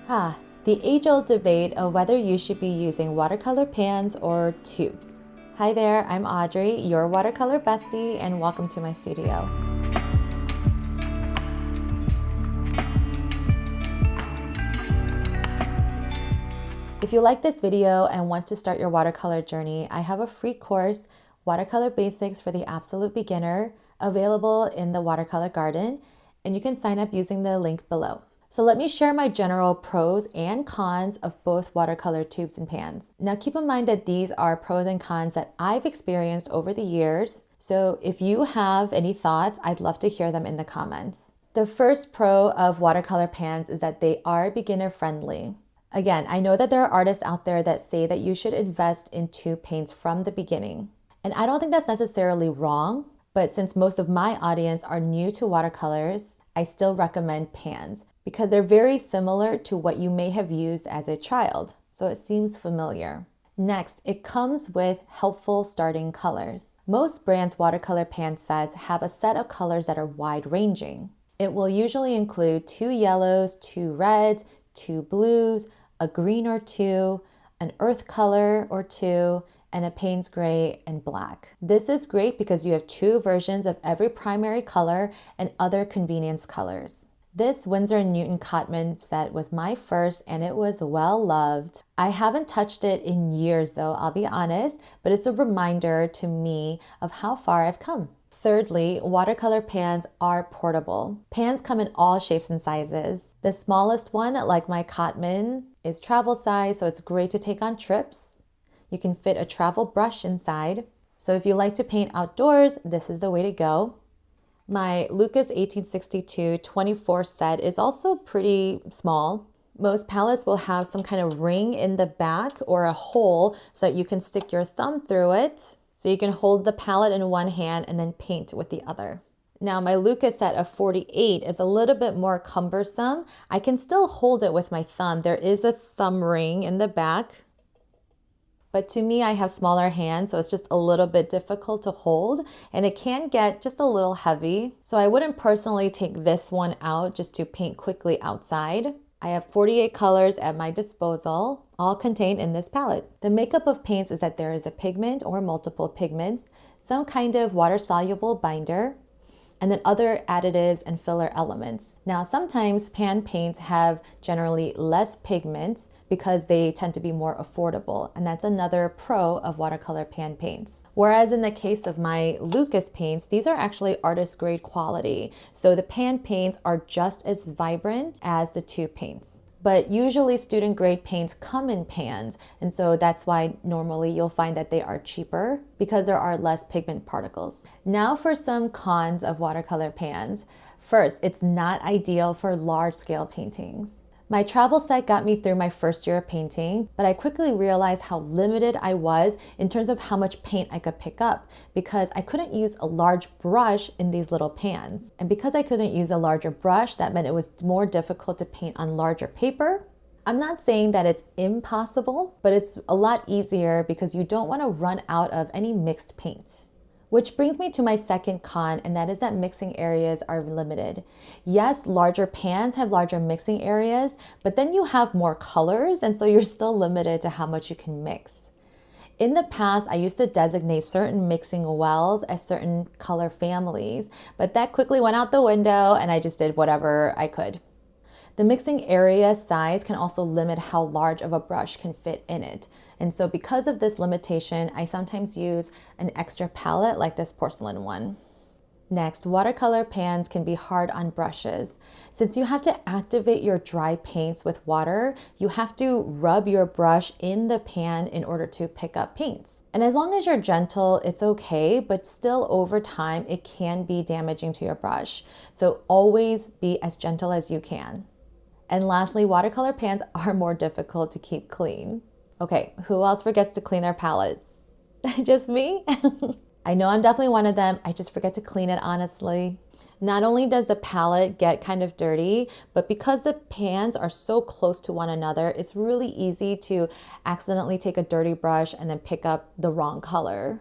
The age-old debate of whether you should be using watercolor pans or tubes. Hi there, I'm Audrey, your watercolor bestie, and welcome to my studio. If you like this video and want to start your watercolor journey, I have a free course, Watercolor Basics for the Absolute Beginner, available in the Watercolor Garden, and you can sign up using the link below. So let me share my general pros and cons of both watercolor tubes and pans. Now keep in mind that these are pros and cons that I've experienced over the years. So if you have any thoughts, I'd love to hear them in the comments. The first pro of watercolor pans is that they are beginner friendly. Again, I know that there are artists out there that say that you should invest in tube paints from the beginning. And I don't think that's necessarily wrong, but since most of my audience are new to watercolors, I still recommend pans because they're very similar to what you may have used as a child, so it seems familiar. Next, it comes with helpful starting colors. Most brands' watercolor pan sets have a set of colors that are wide-ranging. It will usually include 2 yellows, 2 reds, 2 blues, a green or 2, an earth color or 2, and a Payne's gray and black. This is great because you have 2 versions of every primary color and other convenience colors. This Winsor & Newton Cotman set was my first and it was well loved. I haven't touched it in years though, I'll be honest, but it's a reminder to me of how far I've come. Thirdly, watercolor pans are portable. Pans come in all shapes and sizes. The smallest one, like my Cotman, is travel size, so it's great to take on trips. You can fit a travel brush inside. So if you like to paint outdoors, this is the way to go. My Lucas 1862 24 set is also pretty small. Most palettes will have some kind of ring in the back or a hole so that you can stick your thumb through it. So you can hold the palette in one hand and then paint with the other. Now my Lucas set of 48 is a little bit more cumbersome. I can still hold it with my thumb. There is a thumb ring in the back. But to me, I have smaller hands, so it's just a little bit difficult to hold, and it can get just a little heavy. So I wouldn't personally take this one out just to paint quickly outside. I have 48 colors at my disposal, all contained in this palette. The makeup of paints is that there is a pigment or multiple pigments, some kind of water-soluble binder, and then other additives and filler elements. Now, sometimes pan paints have generally less pigments because they tend to be more affordable, and that's another pro of watercolor pan paints. Whereas in the case of my Lucas paints, these are actually artist grade quality, so the pan paints are just as vibrant as the tube paints. But usually student grade paints come in pans, and so that's why normally you'll find that they are cheaper because there are less pigment particles. Now for some cons of watercolor pans. First, it's not ideal for large scale paintings. My travel set got me through my first year of painting, but I quickly realized how limited I was in terms of how much paint I could pick up because I couldn't use a large brush in these little pans. And because I couldn't use a larger brush, that meant it was more difficult to paint on larger paper. I'm not saying that it's impossible, but it's a lot easier because you don't want to run out of any mixed paint. Which brings me to my second con, and that is that mixing areas are limited. Yes, larger pans have larger mixing areas, but then you have more colors, and so you're still limited to how much you can mix. In the past, I used to designate certain mixing wells as certain color families, but that quickly went out the window, and I just did whatever I could. The mixing area size can also limit how large of a brush can fit in it. And so because of this limitation, I sometimes use an extra palette like this porcelain one. Next, watercolor pans can be hard on brushes. Since you have to activate your dry paints with water, you have to rub your brush in the pan in order to pick up paints. And as long as you're gentle, it's okay, but still over time, it can be damaging to your brush. So always be as gentle as you can. And lastly, watercolor pans are more difficult to keep clean. Okay, who else forgets to clean their palette? Just me? I know I'm definitely one of them. I just forget to clean it, honestly. Not only does the palette get kind of dirty, but because the pans are so close to one another, it's really easy to accidentally take a dirty brush and then pick up the wrong color.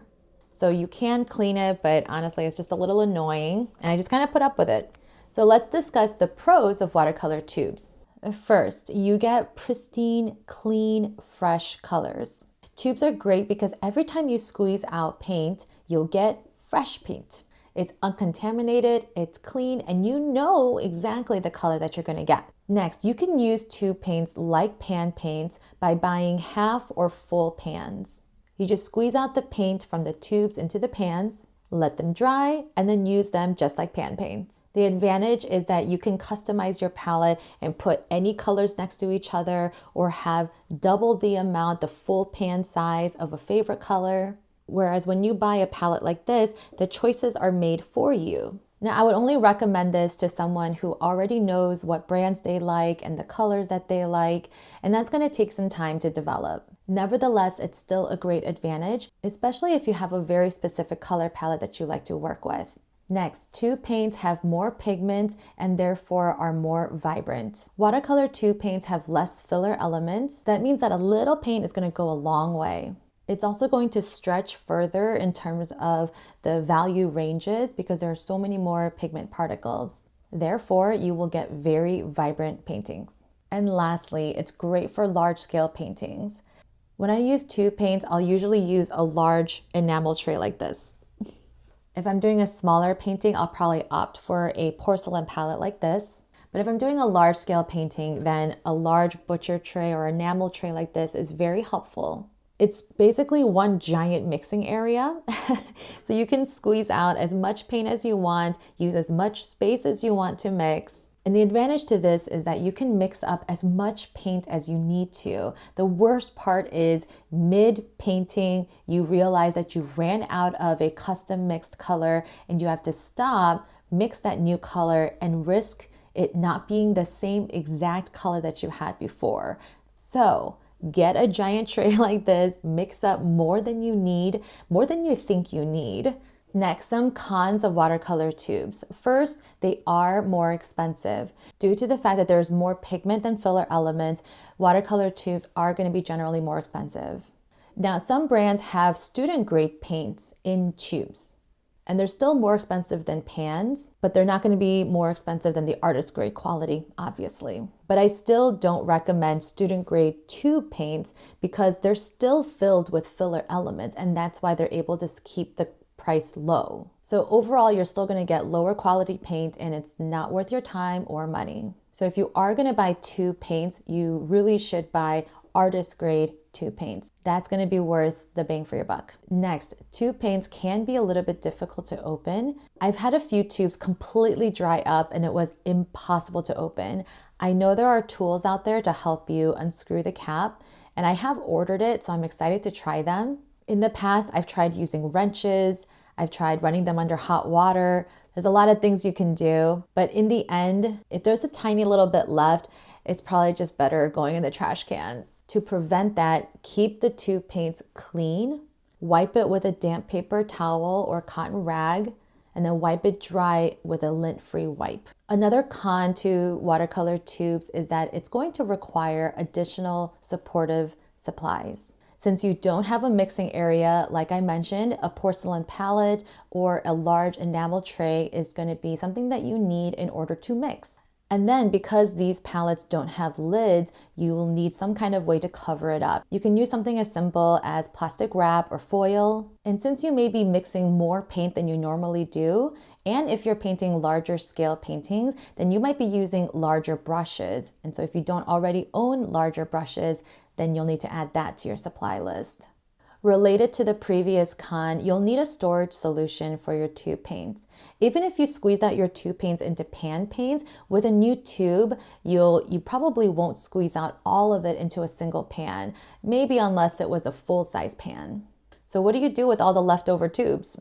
So you can clean it, but honestly, it's just a little annoying, and I just kind of put up with it. So let's discuss the pros of watercolor tubes. First, you get pristine, clean, fresh colors. Tubes are great because every time you squeeze out paint, you'll get fresh paint. It's uncontaminated, it's clean, and you know exactly the color that you're going to get. Next, you can use tube paints like pan paints by buying half or full pans. You just squeeze out the paint from the tubes into the pans, let them dry, and then use them just like pan paints. The advantage is that you can customize your palette and put any colors next to each other or have double the amount, the full pan size of a favorite color. Whereas when you buy a palette like this, the choices are made for you. Now, I would only recommend this to someone who already knows what brands they like and the colors that they like, and that's going to take some time to develop. Nevertheless, it's still a great advantage, especially if you have a very specific color palette that you like to work with. Next, tube paints have more pigment and therefore are more vibrant. Watercolor tube paints have less filler elements. That means that a little paint is going to go a long way. It's also going to stretch further in terms of the value ranges because there are so many more pigment particles. Therefore, you will get very vibrant paintings. And lastly, it's great for large-scale paintings. When I use tube paints, I'll usually use a large enamel tray like this. If I'm doing a smaller painting, I'll probably opt for a porcelain palette like this. But if I'm doing a large-scale painting, then a large butcher tray or enamel tray like this is very helpful. It's basically one giant mixing area. So you can squeeze out as much paint as you want, use as much space as you want to mix. And the advantage to this is that you can mix up as much paint as you need to. The worst part is mid-painting, you realize that you ran out of a custom mixed color and you have to stop, mix that new color, and risk it not being the same exact color that you had before. So get a giant tray like this, mix up more than you need, more than you think you need. Next, some cons of watercolor tubes. First, they are more expensive. Due to the fact that there's more pigment than filler elements, watercolor tubes are going to be generally more expensive. Now, some brands have student-grade paints in tubes, and they're still more expensive than pans, but they're not going to be more expensive than the artist grade quality, obviously. But I still don't recommend student grade tube paints because they're still filled with filler elements, and that's why they're able to keep the price low. So overall, you're still going to get lower quality paint and it's not worth your time or money. So if you are going to buy tube paints, you really should buy artist grade tube paints. That's going to be worth the bang for your buck. Next, tube paints can be a little bit difficult to open. I've had a few tubes completely dry up and it was impossible to open. I know there are tools out there to help you unscrew the cap, and I have ordered it, so I'm excited to try them. In the past, I've tried using wrenches, I've tried running them under hot water. There's a lot of things you can do, but in the end, if there's a tiny little bit left, it's probably just better going in the trash can. To prevent that, keep the tube paints clean, wipe it with a damp paper towel or cotton rag, and then wipe it dry with a lint-free wipe. Another con to watercolor tubes is that it's going to require additional supportive supplies. Since you don't have a mixing area, like I mentioned, a porcelain palette or a large enamel tray is going to be something that you need in order to mix. And then because these palettes don't have lids, you will need some kind of way to cover it up. You can use something as simple as plastic wrap or foil. And since you may be mixing more paint than you normally do, and if you're painting larger scale paintings, then you might be using larger brushes. And so if you don't already own larger brushes, then you'll need to add that to your supply list. Related to the previous con, you'll need a storage solution for your tube paints. Even if you squeezed out your tube paints into pan paints, with a new tube, you probably won't squeeze out all of it into a single pan, maybe unless it was a full-size pan. So what do you do with all the leftover tubes?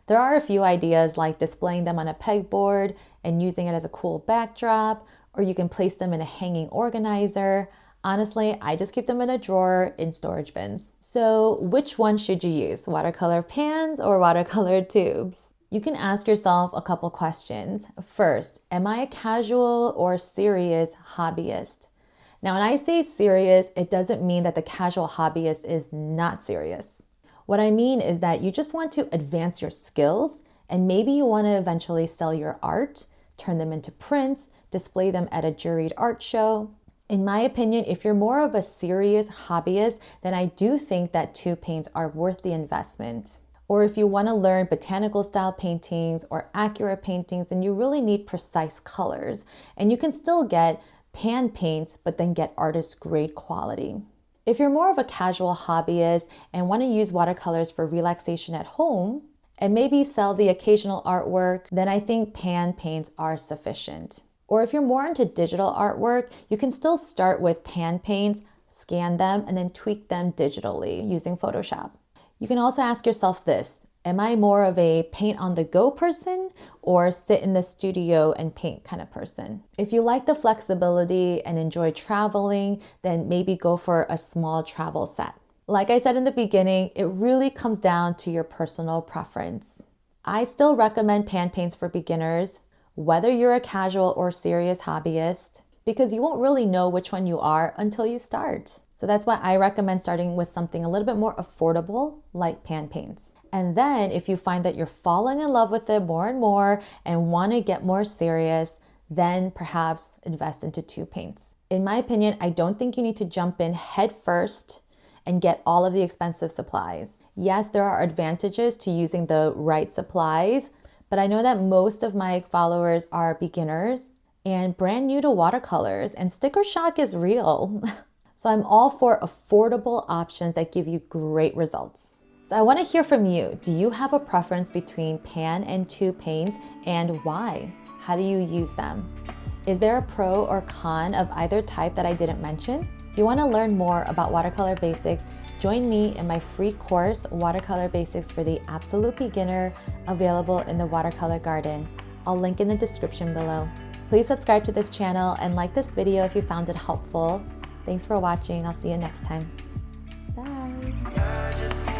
There are a few ideas like displaying them on a pegboard and using it as a cool backdrop, or you can place them in a hanging organizer. Honestly, I just keep them in a drawer in storage bins. So which one should you use, watercolor pans or watercolor tubes? You can ask yourself a couple questions. First, am I a casual or serious hobbyist? Now, when I say serious, it doesn't mean that the casual hobbyist is not serious. What I mean is that you just want to advance your skills, and maybe you want to eventually sell your art, turn them into prints, display them at a juried art show. In my opinion, if you're more of a serious hobbyist, then I do think that 2 paints are worth the investment. Or if you want to learn botanical style paintings or accurate paintings, then you really need precise colors. And you can still get pan paints, but then get artist grade quality. If you're more of a casual hobbyist and want to use watercolors for relaxation at home and maybe sell the occasional artwork, then I think pan paints are sufficient. Or if you're more into digital artwork, you can still start with pan paints, scan them, and then tweak them digitally using Photoshop. You can also ask yourself this: am I more of a paint on the go person or sit in the studio and paint kind of person? If you like the flexibility and enjoy traveling, then maybe go for a small travel set. Like I said in the beginning, it really comes down to your personal preference. I still recommend pan paints for beginners, whether you're a casual or serious hobbyist, because you won't really know which one you are until you start. So that's why I recommend starting with something a little bit more affordable, like pan paints. And then if you find that you're falling in love with it more and more and want to get more serious, then perhaps invest into 2 paints. In my opinion, I don't think you need to jump in head first and get all of the expensive supplies. Yes, there are advantages to using the right supplies, but I know that most of my followers are beginners and brand new to watercolors, and sticker shock is real. So I'm all for affordable options that give you great results. So I want to hear from you. Do you have a preference between pan and 2 paints, and why? How do you use them? Is there a pro or con of either type that I didn't mention? If you want to learn more about watercolor basics, join me in my free course, Watercolor Basics for the Absolute Beginner, available in the Watercolor Garden. I'll link in the description below. Please subscribe to this channel and like this video if you found it helpful. Thanks for watching. I'll see you next time. Bye.